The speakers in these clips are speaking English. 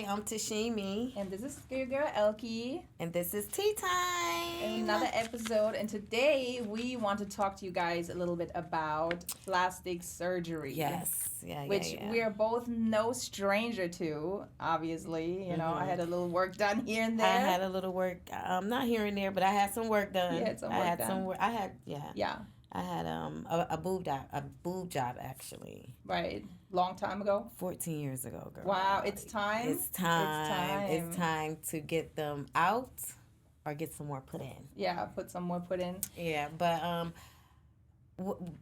I'm Teshimi. And this is your girl Elke. And this is Tea Time. Another episode. And today we want to talk to you guys a little bit about plastic surgery. Yes. Which we are both no stranger to, obviously. You know, I had a little work done here and there. I had a little work, not here and there, but I had some work done. You had some work done. I had a boob job actually. Right. Long time ago? 14 years ago, girl. Wow, it's time? It's time. It's time to get them out or get some more put in. Yeah, put some more put in. Yeah, but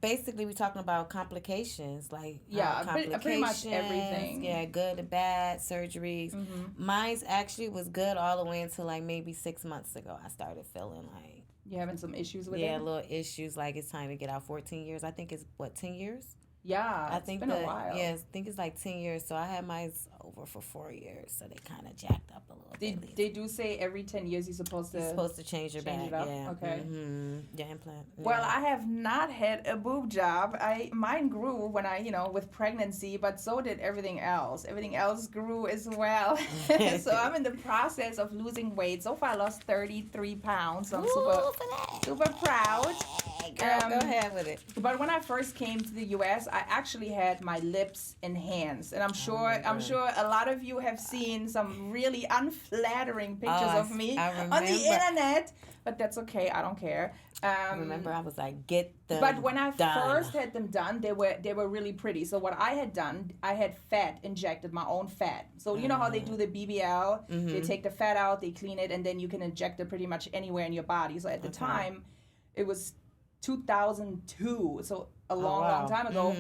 basically we're talking about complications, like pretty much everything. Yeah, good and bad surgeries. Mine's actually was good all the way until like maybe 6 months ago. I started feeling like you having some issues with it? Yeah, little issues, like it's time to get out. 14 years. I think it's 10 years? Yeah, it's been a while. Yeah, I think it's like 10 years. So I had mine over for 4 years. So they kind of jacked up a little bit. They do say every 10 years you're supposed to change your back. Yeah. Okay. Yeah, implant. Yeah. Well, I have not had a boob job. Mine grew when with pregnancy, but so did everything else. Everything else grew as well. So I'm in the process of losing weight. So far I lost 33 pounds. So I'm super proud. Girl, go ahead with it. But when I first came to the U.S., I actually had my lips enhanced, and I'm sure a lot of you have seen some really unflattering pictures of me on the internet. But that's okay. I don't care. I remember I was like, get them. But when I first had them done, they were really pretty. So what I had done, I had fat injected, my own fat. So you know how they do the BBL? They take the fat out, they clean it, and then you can inject it pretty much anywhere in your body. So at the time, it was 2002, so a long time ago.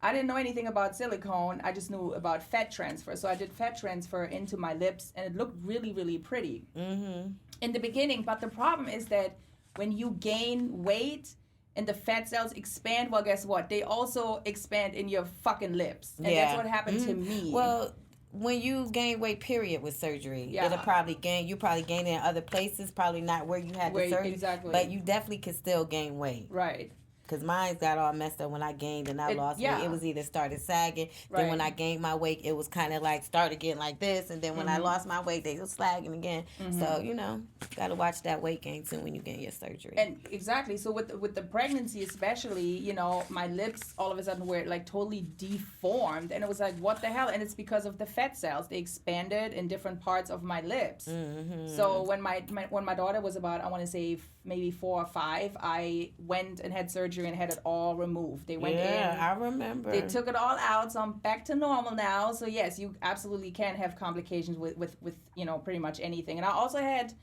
I didn't know anything about silicone. I just knew about fat transfer. So I did fat transfer into my lips, and it looked really, really pretty in the beginning. But the problem is that when you gain weight and the fat cells expand, well, guess what? They also expand in your fucking lips. And that's what happened to me. Well, when you gain weight, period, with surgery, it'll probably gain. You probably gain it in other places, probably not where you had the surgery. Exactly. But you definitely could still gain weight. Right. Because mine got all messed up when I gained and I lost weight. It was either started sagging. Then when I gained my weight, it was kind of like started getting like this. And then when I lost my weight, they was sagging again. So, got to watch that weight gain too when you get your surgery. And exactly. So with the pregnancy especially, my lips all of a sudden were like totally deformed. And it was like, what the hell? And it's because of the fat cells. They expanded in different parts of my lips. So when my daughter was about, I want to say maybe 4 or 5, I went and had surgery and had it all removed. They went in. Yeah, I remember. They took it all out, so I'm back to normal now. So yes, you absolutely can have complications with pretty much anything. And I also had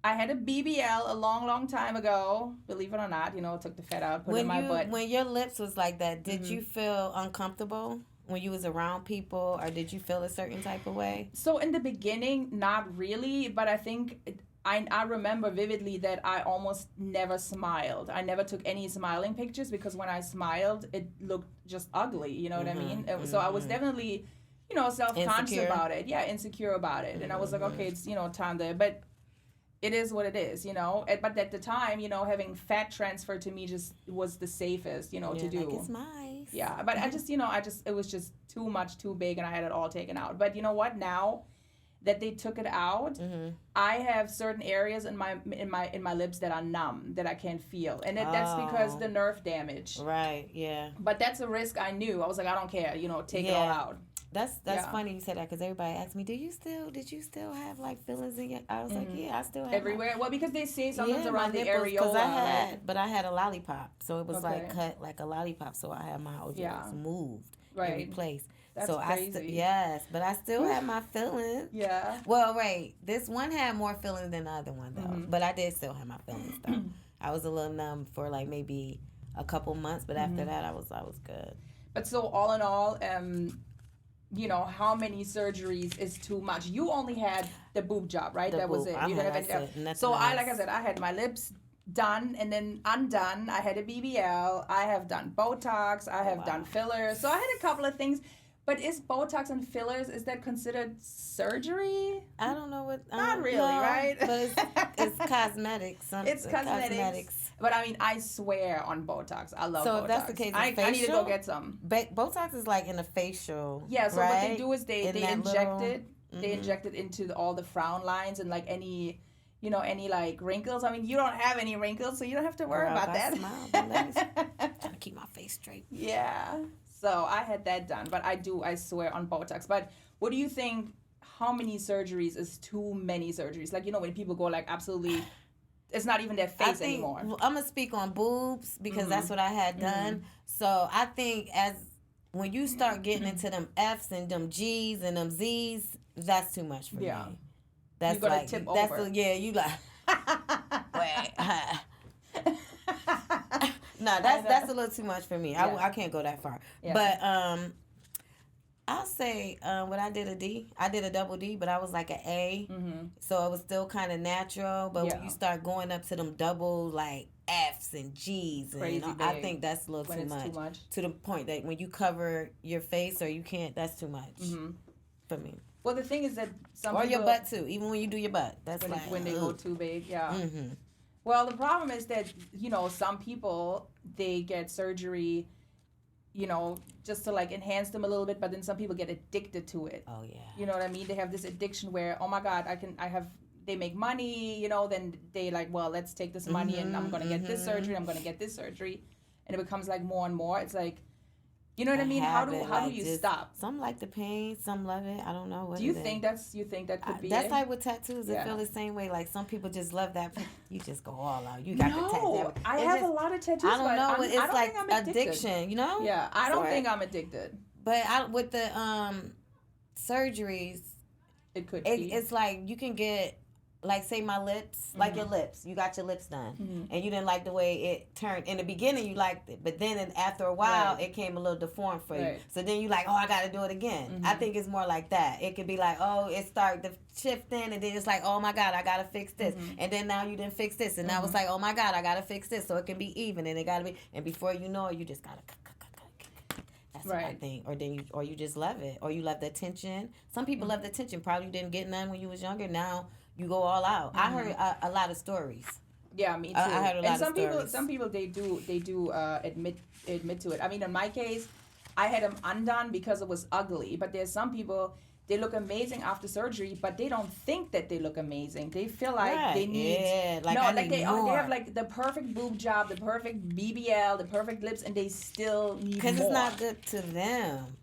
a BBL a long time ago. Believe it or not, took the fat out, put it in my butt. When your lips was like that, did you feel uncomfortable when you was around people, or did you feel a certain type of way? So in the beginning, not really, but I think I remember vividly that I almost never smiled. I never took any smiling pictures because when I smiled, it looked just ugly. You know what I mean? So I was definitely, self-conscious about it. Yeah, insecure about it. And I was like, okay, it's, time to, but it is what it is, But at the time, having fat transfer to me just was the safest, to do. Like it's nice. Yeah, but I just, it was just too much, too big, and I had it all taken out. But you know what? Now that they took it out, I have certain areas in my lips that are numb, that I can't feel, and that's because the nerve damage. Right. Yeah. But that's a risk I knew. I was like, I don't care. Take it all out. That's funny you said that, because everybody asked me, did you still have like feelings in your? I was like, yeah, I still have everywhere. Well, because they say something's around the areola. But I had a lollipop, so it was like cut like a lollipop. So I had my ovaries moved and replaced. That's crazy. But I still had my feelings. Yeah. Well, this one had more feelings than the other one, though. But I did still have my feelings, though. I was a little numb for like maybe a couple months, but after that, I was good. But so all in all, how many surgeries is too much? You only had the boob job, right? That was it. You didn't have any. So like I said, I had my lips done and then undone. I had a BBL. I have done Botox. I have done fillers. So I had a couple of things. But is Botox and fillers, is that considered surgery? I don't know what. Not really, right? But it's cosmetics. It's cosmetics. But I mean, I swear on Botox. I love Botox. So if that's the case, I need to go get some. Botox is like in the facial. Yeah, so what they do is they inject it They inject it into all the frown lines and like any like wrinkles. I mean, you don't have any wrinkles, so you don't have to worry about that. Smile, trying to keep my face straight. Yeah. So I had that done, but I swear on Botox. But what do you think? How many surgeries is too many surgeries? Like, when people go like absolutely, it's not even their face anymore. I'm gonna speak on boobs because that's what I had done. So I think when you start getting into them F's and them G's and them Z's, that's too much for me. That's you like tip over. You like. Wait. No, that's a little too much for me. Yeah. I can't go that far. Yeah. But I'll say when I did a D, I did a double D, but I was like an A. So it was still kind of natural. But when you start going up to them double like F's and G's, and I think that's a little too much. To the point that when you cover your face or you can't, that's too much for me. Well, the thing is that or your butt too. Even when you do your butt, that's when they go too big. Yeah. Well, the problem is that some people they get surgery, just to like enhance them a little bit, but then some people get addicted to it. Oh yeah. You know what I mean? They have this addiction where, oh my God, they make money, then they like, well, let's take this money and I'm gonna get this surgery. I'm gonna get this surgery, and it becomes like more and more. It's like. You know what I mean? How do you stop? Some like the pain, some love it. I don't know. Do you think that could be that's like with tattoos. I feel the same way. Like some people just love that. You just go all out. You got the tattoo. I have a lot of tattoos. I don't know. It's like addiction. Yeah, I don't think I'm addicted. But with the surgeries, it could. It's like you can get. Like, say my lips, like your lips. You got your lips done. And you didn't like the way it turned. In the beginning, you liked it. But then after a while, it came a little deformed for you. So then you like, oh, I got to do it again. I think it's more like that. It could be like, oh, it started to shift in. And then it's like, oh, my God, I got to fix this. And then now you didn't fix this. And now it's like, oh, my God, I got to fix this. So it can be even. And it got to be. And before you know it, you just got to. That's what I think. Or you just love it. Or you love the attention. Some people love the attention. Probably didn't get none when you was younger. Now you go all out. I heard a lot of stories. Yeah, me too. I heard a lot of stories. Some people they do admit to it. I mean, in my case, I had them undone because it was ugly. But there's some people they look amazing after surgery, but they don't think that they look amazing. They feel like they need they have like the perfect boob job, the perfect BBL, the perfect lips, and they still need more. Because it's not good to them.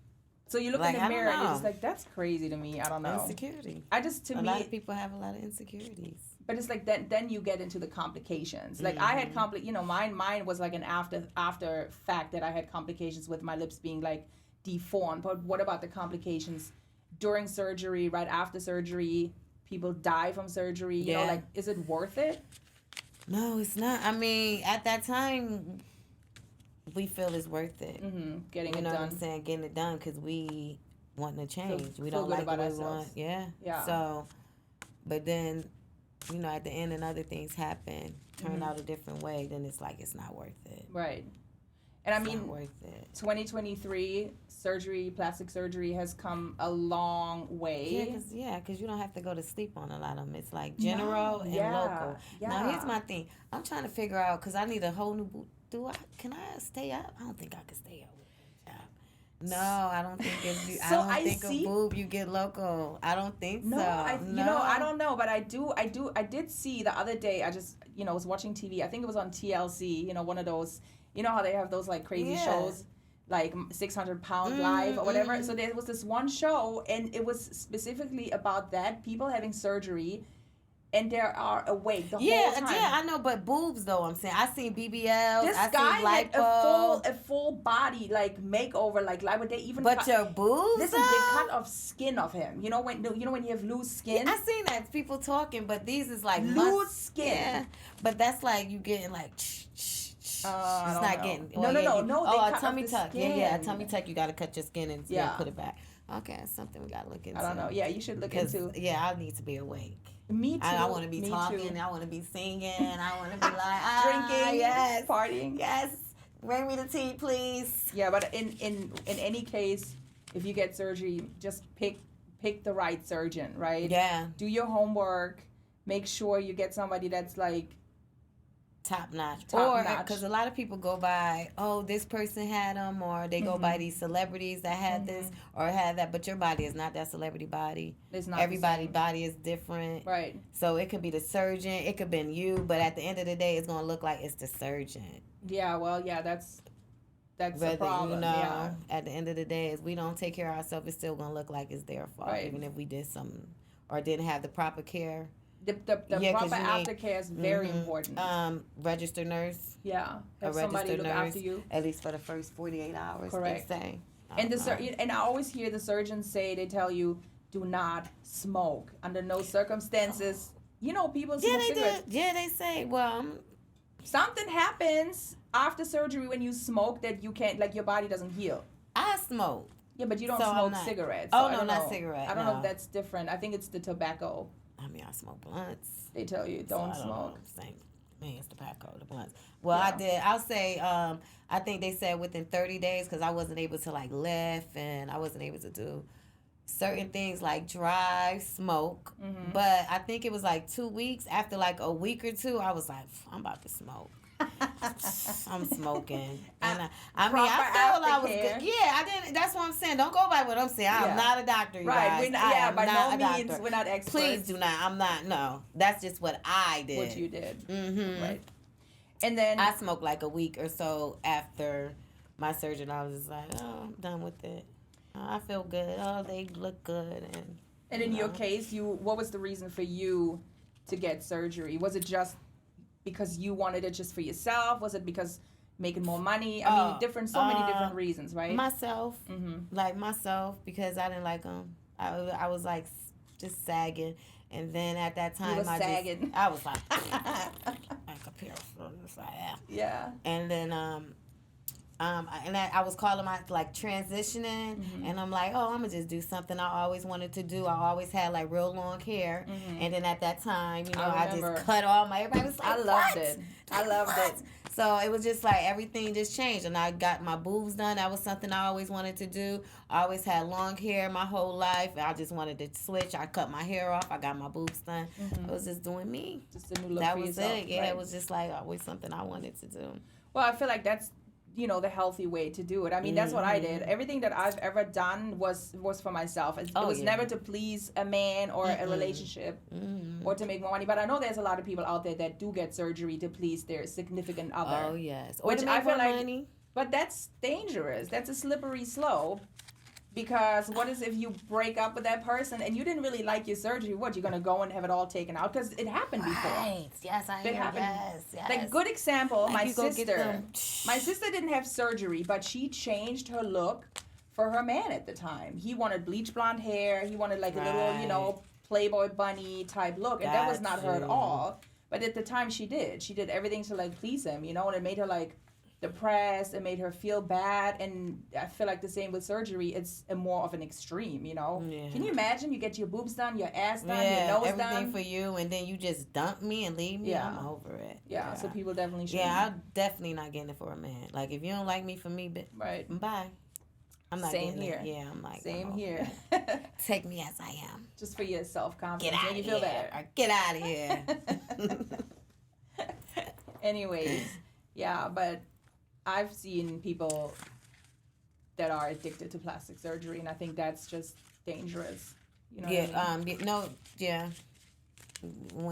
So you look in the mirror and you're just like, that's crazy to me. I don't know. Insecurity. A lot of people have a lot of insecurities. But it's like then you get into the complications. Like I had mine was like an after fact that I had complications with my lips being like deformed. But what about the complications during surgery, right after surgery? People die from surgery. You know, like, is it worth it? No, it's not. I mean, at that time, we feel it's worth it. Getting it done. You know what I'm saying? Getting it done because we want to change. We don't like what we want. Yeah. So, but then, at the end and other things happen, turn out a different way, then it's like it's not worth it. Right. And I mean, not worth it. 2023, plastic surgery has come a long way. Yeah, because you don't have to go to sleep on a lot of them. It's like general and local. Yeah. Now, here's my thing. I'm trying to figure out, because I need a whole new boot. Can I stay up? I don't think I can stay up with a job. No, I don't think it's. So I don't think a boob you get local. I don't think so. I don't know, but I did see the other day. I just was watching TV. I think it was on TLC. One of those. You know how they have those like crazy shows, like 600 Pound Live or whatever. So there was this one show, and it was specifically about that people having surgery. And they are awake the whole time. Yeah, I know, but boobs though. I'm saying I seen BBLs. This guy had a full body like makeover, like would they even? But your boobs. Listen, they cut off skin of him. When you have loose skin. I seen that people talking, but these is like loose skin. Yeah, but that's like you getting like. It's not getting. No. Oh, a tummy tuck. Yeah, a tummy tuck. You got to cut your skin and put it back. Okay, that's something we got to look into. I don't know. Yeah, you should look into. Yeah, I need to be awake. Me too. I want to be talking. Too. I want to be singing. I want to be like drinking. Yes, partying. Yes, bring me the tea, please. Yeah, but in any case, if you get surgery, just pick the right surgeon, right? Yeah. Do your homework. Make sure you get somebody that's like top notch. Or because a lot of people go by, oh, this person had them, or they go by these celebrities that had this or had that. But your body is not that celebrity body. It's not. Everybody's body is different. Right. So it could be the surgeon, it could have been you, but at the end of the day, it's gonna look like it's the surgeon. Yeah. Well, yeah. That's Whether, a problem. At the end of the day, if we don't take care of ourselves, it's still gonna look like it's their fault, even if we did something or didn't have the proper care. The proper aftercare is very important. Registered nurse. Yeah, have somebody look after you. At least for the first 48 hours. Correct. They say. And I always hear the surgeons say, they tell you, do not smoke under no circumstances. People smoke cigarettes. Yeah, they say. Well, something happens after surgery when you smoke that you can't, like your body doesn't heal. I smoke. Yeah, but you don't smoke cigarettes. Oh, no, not cigarettes. I don't know if that's different. I think it's the tobacco. I mean, I smoke blunts. They tell you don't smoke. Same. Man, it's tobacco, the blunts. Well, I did. I'll say, I think they said within 30 days because I wasn't able to like lift and I wasn't able to do certain things like drive, smoke. But I think it was like 2 weeks. After like a week or two, I was like, I'm about to smoke. I'm smoking. And I feel I was good. Yeah, I didn't. That's what I'm saying. Don't go by what I'm saying. I'm not a doctor, you guys. By no means, we're not experts. Please do not. I'm not. No, that's just what I did. What you did. Right. And then I smoked like a week or so after my surgery. I was just like, oh, I'm done with it. I feel good. Oh, they look good. And in your case, what was the reason for you to get surgery? Was it just because you wanted it just for yourself? Was it because making more money? I mean, many different reasons, right? Myself, myself, because I didn't like them. I was like just sagging, and then at that time, I was like, like a pair of yeah. And then I was calling my like transitioning, and I'm like, oh, I'm gonna just do something I always wanted to do. I always had like real long hair, and then at that time, I just cut all my. Everybody was like, I loved it. I loved it. So it was just like everything just changed, and I got my boobs done. That was something I always wanted to do. I always had long hair my whole life. I just wanted to switch. I cut my hair off. I got my boobs done. It was just doing me. Just a new look that for was yourself. it. Yeah, it was just like always something I wanted to do. Well, I feel like that's the healthy way to do it. I mean, that's what I did. Everything that I've ever done was for myself. It was never to please a man or a relationship or to make more money. But I know there's a lot of people out there that do get surgery to please their significant other. Oh, yes. Or which to make I feel like money. But that's dangerous. That's a slippery slope. Because what is if you break up with that person and you didn't really like your surgery? What, you're going to go and have it all taken out? Because it happened before. Right. Yes, I it happened. Yes. Like, good example, my sister. My sister didn't have surgery, but she changed her look for her man at the time. He wanted bleach blonde hair. He wanted like a little, Playboy bunny type look. And that was not her at all. But at the time she did. She did everything to like please him, and it made her like depressed. It made her feel bad, and I feel like the same with surgery. It's more of an extreme, Yeah. Can you imagine? You get your boobs done, your ass done, your nose everything done, for you, and then you just dump me and leave me. Yeah. I'm over it. Yeah. So people definitely should. Yeah, I'm definitely not getting it for a man. Like if you don't like me for me, right? Bye. I'm not Same getting here. It. Yeah, I'm like same here. Take me as I am. Just for your self confidence. Get out you feel better. Get out of here. Anyways, yeah, but I've seen people that are addicted to plastic surgery, and I think that's just dangerous. You know what I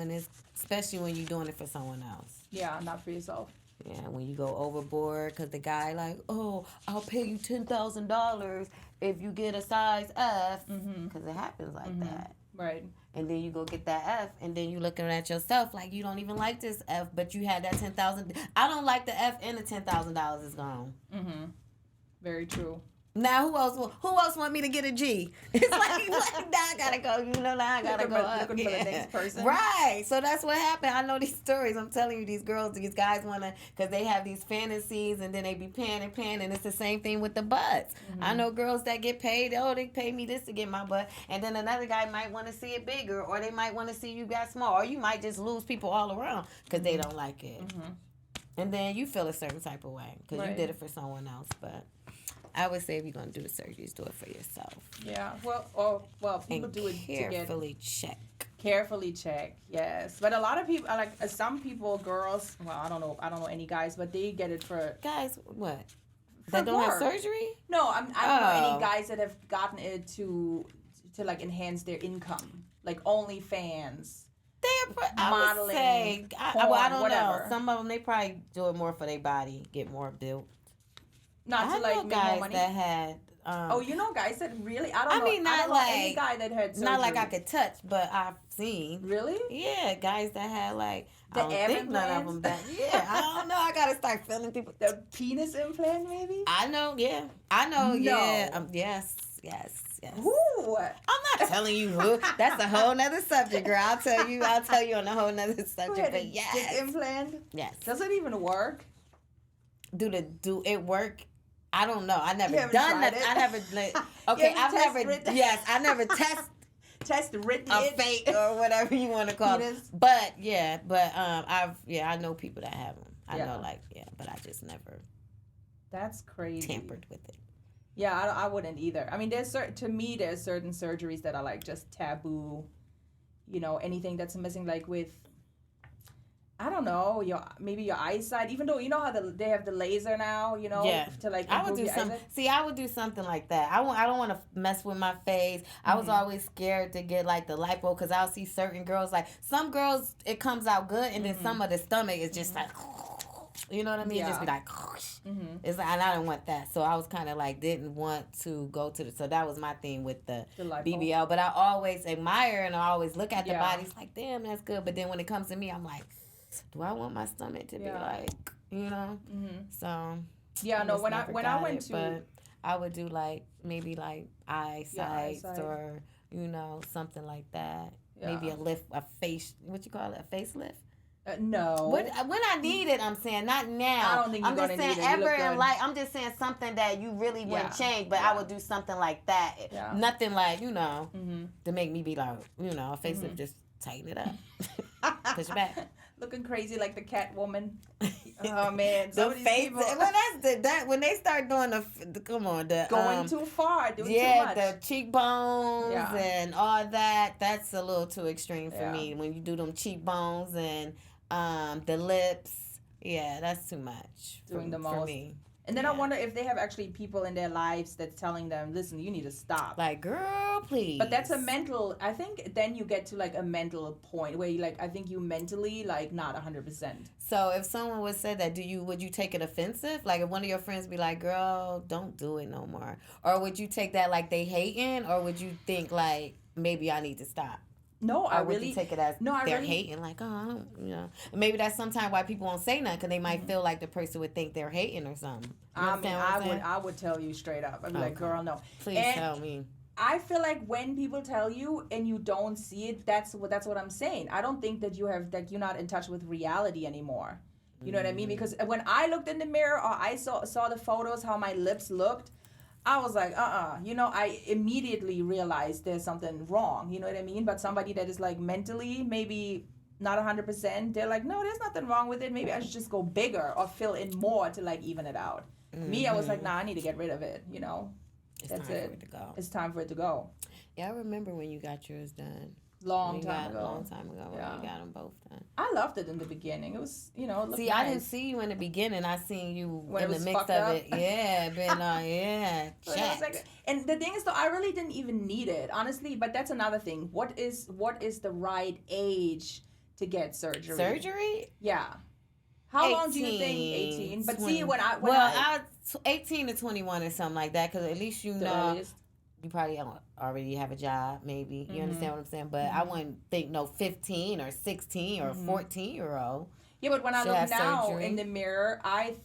mean? Especially when you're doing it for someone else. Yeah, not for yourself. Yeah, when you go overboard, because the guy like, oh, I'll pay you $10,000 if you get a size F, because it happens like that. Right. And then you go get that F, and then you looking at yourself like you don't even like this F, but you had that $10,000. I don't like the F, and the $10,000 is gone. Very true. Now who else want me to get a G? It's like now I gotta go. Now I gotta go up. Looking for the next person. Right. So that's what happened. I know these stories. I'm telling you, these guys wanna, because they have these fantasies, and then they be paying, and it's the same thing with the butts. I know girls that get paid. Oh, they pay me this to get my butt, and then another guy might want to see it bigger, or they might want to see you got small, or you might just lose people all around because they don't like it. And then you feel a certain type of way because you did it for someone else, but. I would say if you're going to do the surgeries, do it for yourself. Yeah. Well, people do it to get... carefully check. Carefully check, yes. But a lot of people, like some people, girls. Well, I don't know any guys, but they get it for guys. What? For that don't work. have surgery? No, I don't know any guys that have gotten it to like enhance their income, like OnlyFans. I would say, porn, I don't whatever. know. Some of them, they probably do it more for their body, get more built. Not to like make guys more money. That had. Guys that really. I don't know. mean, not I don't like know any guy that had surgery. not like I could touch, but I've seen. Really? Yeah, guys that had like. The I don't think none of them. Yeah, I don't know. I gotta start feeling people. The penis implant, maybe. I know. Yeah, I know. No. Yeah. Yes. Who? I'm not telling you who. That's a whole nother subject, girl. I'll tell you on a whole nother subject. But yes. Dick implant? Yes. Does it even work? Do it work? I don't know. I never done that. It? I never. Okay, I've never. Yes, I never test written a fake or whatever you want to call it. But I know people that have them. I know, but I just never. That's crazy. Tampered with it. Yeah, I wouldn't either. I mean, there's certain surgeries that are like just taboo. You know, anything that's missing, like with, I don't know, maybe your eyesight. Even though you know how they have the laser now, you know, to like I would do something. See, I would do something like that. I don't want to mess with my face. I was always scared to get like the lipo because I'll see certain girls, like some girls it comes out good, and then some of the stomach is just like. You know what I mean? Just be like, it's like, and I didn't want that. So I was kind of like, didn't want to go to so that was my thing with the BBL. But I always admire and I always look at the bodies like, damn, that's good. But then when it comes to me, I'm like, do I want my stomach to be like, you know? So. Yeah, no, when I went to. But I would do like, maybe like eyesight or, you know, something like that. Yeah. Maybe a face, what you call it, a facelift? No. When I need it, I'm saying not now. I don't think you're gonna need it. Ever in life. I'm just saying something that you really wouldn't change, but I would do something like that. Yeah. Nothing like to make me be like a facelift. Just tighten it up, push it back. Looking crazy like the Catwoman. Oh man, the face. When they start doing going too far, doing too much. The cheekbones and all that. That's a little too extreme for me. When you do them cheekbones and the lips, that's too much. Doing the most for me. And then I wonder if they have actually people in their lives that's telling them, listen, you need to stop. Like, girl, please. But that's I think then you get to like a mental point where you I think you mentally like not 100%. So if someone would say that, would you take it offensive? Like if one of your friends be like, girl, don't do it no more. Or would you take that like they hating? Or would you think like, maybe I need to stop? No, I really take it as they're hating, like, maybe that's sometimes why people won't say nothing because they might feel like the person would think they're hating or something. I would tell you straight up. I'd be like, girl, no. Please tell me. I feel like when people tell you and you don't see it, that's what I'm saying. I don't think that you're not in touch with reality anymore. You know what I mean? Because when I looked in the mirror or I saw the photos, how my lips looked, I was like, I immediately realized there's something wrong. You know what I mean? But somebody that is like mentally maybe not 100%, they're like, no, there's nothing wrong with it. Maybe I should just go bigger or fill in more to like even it out. Me, I was like, nah, I need to get rid of it. You know, that's it. For it to go. It's time for it to go. Yeah, I remember when you got yours done. Long time ago. When you got them both done. I loved it in the beginning. It was, See, nice. I didn't see you in the beginning. I seen you when in the mix of it. Yeah, check. And the thing is, though, I really didn't even need it, honestly. But that's another thing. What is the right age to get surgery? Surgery? Yeah. How long do you think? 18. But 20. See, when I 18 to 21 or something like that, because at least you know. Earliest. You probably already have a job, maybe. You understand what I'm saying? But I wouldn't think 15 or 16 or 14-year-old. Yeah, but when I look now in the mirror, I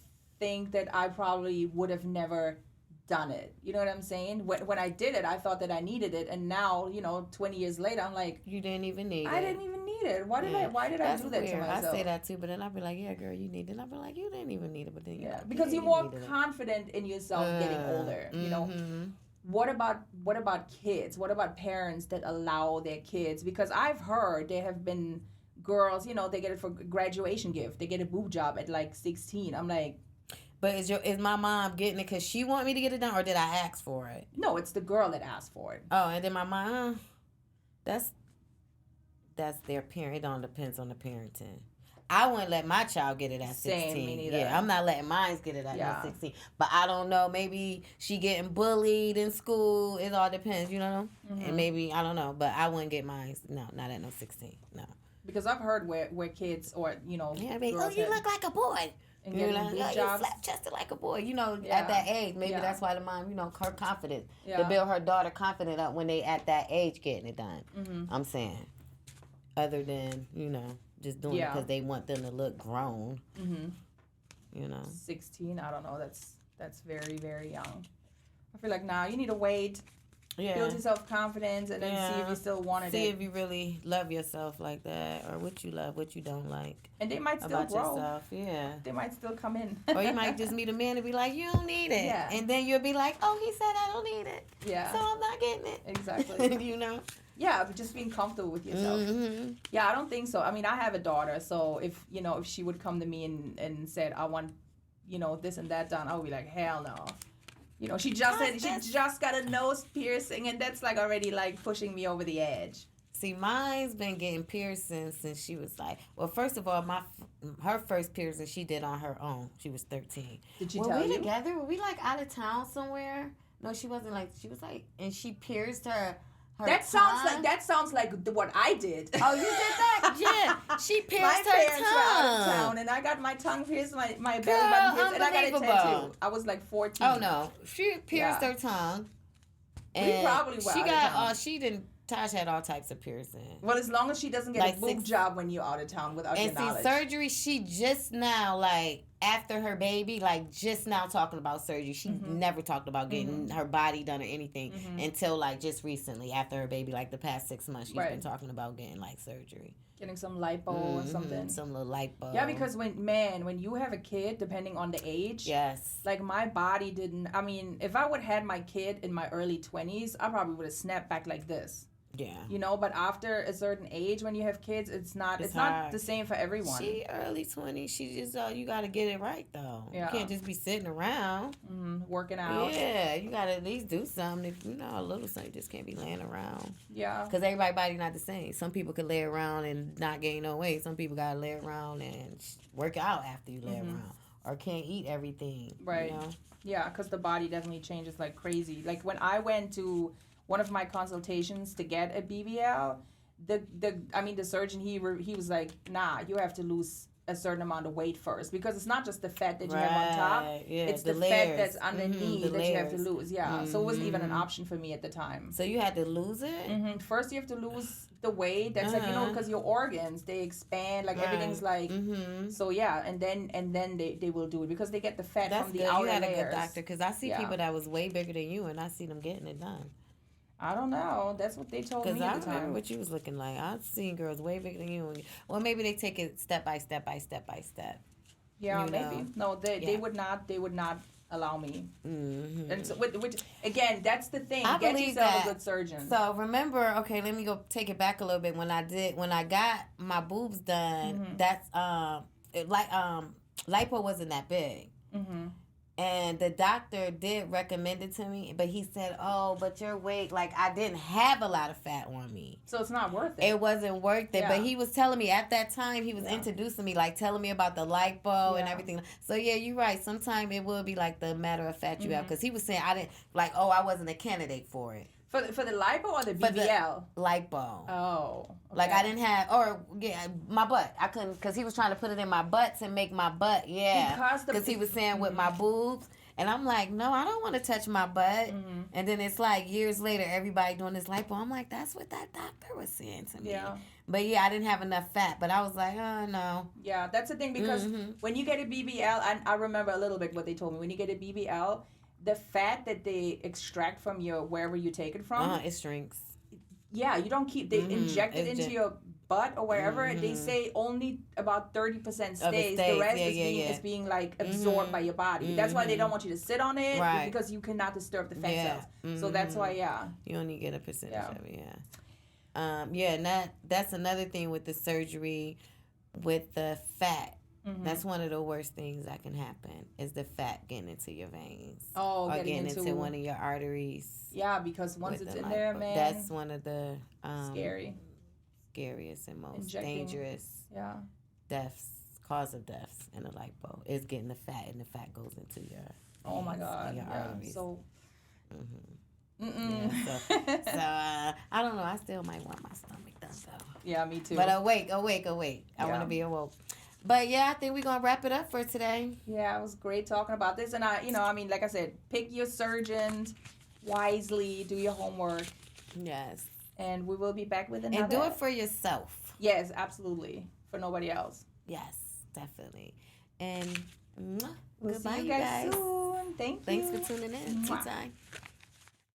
think that I probably would have never done it. You know what I'm saying? When I did it, I thought that I needed it, and now 20 years later, I'm like, you didn't even need it. I didn't even need it. Why did I do that to myself? I say that too, but then I'd be like, yeah, girl, you need it. And I'd be like, you didn't even need it, but then because you're more confident in yourself getting older. You know. What about kids? What about parents that allow their kids? Because I've heard there have been girls, they get it for graduation gift. They get a boob job at like 16. I'm like, but is my mom getting it because she want me to get it done, or did I ask for it? No, it's the girl that asked for it. Oh, and then my mom, that's their parent. It don't depends on the parenting. I wouldn't let my child get it at 16. Same, me neither. Yeah, I'm not letting mine get it at 16. But I don't know. Maybe she getting bullied in school. It all depends, you know? Mm-hmm. And maybe, I don't know. But I wouldn't get mine. No, not at no 16. No. Because I've heard where kids or, you know. Yeah, you look like a boy. And you know, you flat chested like a boy. You know, at that age, maybe that's why the mom, you know, her confidence. To build her daughter confident up when they at that age getting it done. Mm-hmm. I'm saying. Other than, you know, just doing it because they want them to look grown. Mm-hmm. You know. 16, I don't know. That's very, very young. I feel like, you need to wait. Yeah. Build your self-confidence and then see if you still wanted it. See if you really love yourself like that or what you love, what you don't like. And they might still grow. Yourself. Yeah. They might still come in. Or you might just meet a man and be like, you don't need it. Yeah. And then you'll be like, oh, he said I don't need it. Yeah. So I'm not getting it. Exactly. You know? Yeah, but just being comfortable with yourself. Mm-hmm. Yeah, I don't think so. I mean, I have a daughter, so if she would come to me and said, I want, this and that done, I would be like, hell no. She just got a nose piercing, and that's like already like pushing me over the edge. See, mine's been getting piercings since she was like, well, first of all, her first piercing she did on her own. She was 13. Did she tell you? Were we together? Were we like out of town somewhere? No, she wasn't like, she was like, and she pierced her That sounds like what I did. Oh, you did that? Yeah. She pierced her tongue. Were out of town, and I got my tongue pierced, my belly button pierced, and I got a tattoo. I was like 14. Oh no, she pierced her tongue. And we probably were. She got. She didn't. Tosh had all types of piercing. Well, as long as she doesn't get like a boob job when you're out of town without your knowledge. And see, surgery, she just now, like, after her baby, like, just now talking about surgery. She never talked about getting her body done or anything until, like, just recently, after her baby, like, the past 6 months, she's been talking about getting, like, surgery. Getting some lipo or something. Some little lipo. Yeah, because when you have a kid, depending on the age. Yes. Like, my body didn't, I mean, if I would have had my kid in my early 20s, I probably would have snapped back like this. Yeah. But after a certain age, when you have kids, it's not the same for everyone. She early 20s. She just you got to get it right though. Yeah. You can't just be sitting around working out. Yeah, you got to at least do something. If a little something, you just can't be laying around. Yeah. Because everybody's body not the same. Some people could lay around and not gain no weight. Some people got to lay around and work out after you lay around, or can't eat everything. Right. Yeah, because the body definitely changes like crazy. Like when I went to one of my consultations to get a BBL, the surgeon, he was like, nah, you have to lose a certain amount of weight first, because it's not just the fat that you have on top, it's the fat that's underneath that you have to lose. Yeah, so it wasn't even an option for me at the time. So you had to lose it? First you have to lose the weight. That's like, because your organs, they expand, like everything's like, so yeah, and then they will do it because they get the fat from the outer layers. You had a good doctor, because I see people that was way bigger than you, and I see them getting it done. I don't know. That's what they told me at the time. Because I remember what you was looking like. I've seen girls way bigger than you. Well, maybe they take it step by step by step by step. Yeah, maybe. No, they would not allow me. Mm-hmm. And so, which again, that's the thing. Get yourself a good surgeon. So remember, okay, let me go take it back a little bit. When I got my boobs done, that's lipo wasn't that big. Mm-hmm. And the doctor did recommend it to me, but he said, oh, but your weight, like, I didn't have a lot of fat on me. So it's not worth it. It wasn't worth it. Yeah. But he was telling me at that time, he was introducing me, like, telling me about the lipo and everything. So, yeah, you're right. Sometimes it will be, like, the matter of fact you have. Because he was saying, I wasn't a candidate for it. For the lipo or the BBL? For the lipo. Oh. Okay. Like, I didn't have, my butt. I couldn't, because he was trying to put it in my butt to make my butt, Because he was saying with my boobs. And I'm like, no, I don't want to touch my butt. Mm-hmm. And then it's like years later, everybody doing this lipo. I'm like, that's what that doctor was saying to me. Yeah. But I didn't have enough fat. But I was like, oh, no. Yeah, that's the thing. Because when you get a BBL, and I remember a little bit what they told me. When you get a BBL, the fat that they extract from wherever you take it from. It shrinks. Yeah, you don't keep, they inject it into your butt or wherever. They say only about 30% stays. The rest is being like absorbed by your body. That's why they don't want you to sit on it, because you cannot disturb the fat cells. So that's why, you only get a percentage of it, and that's another thing with the surgery, with the fat. That's one of the worst things that can happen, is the fat getting into your veins. Oh, or getting into one of your arteries. Yeah, because once it's in there, man. That's one of the... scary. scariest and most dangerous deaths, cause of deaths in a lipo is getting the fat, and the fat goes into your oh my God, your arteries. So. Mm-mm. Yeah, so I don't know. I still might want my stomach done though. Yeah, me too. But awake. I want to be awoke. But yeah, I think we're gonna wrap it up for today. Yeah, it was great talking about this, and like I said, pick your surgeons wisely, do your homework. Yes. And we will be back with another. And do it for yourself. Yes, absolutely, for nobody else. Yes, definitely. And we'll goodbye, see you guys soon. Thanks for tuning in. Tea time.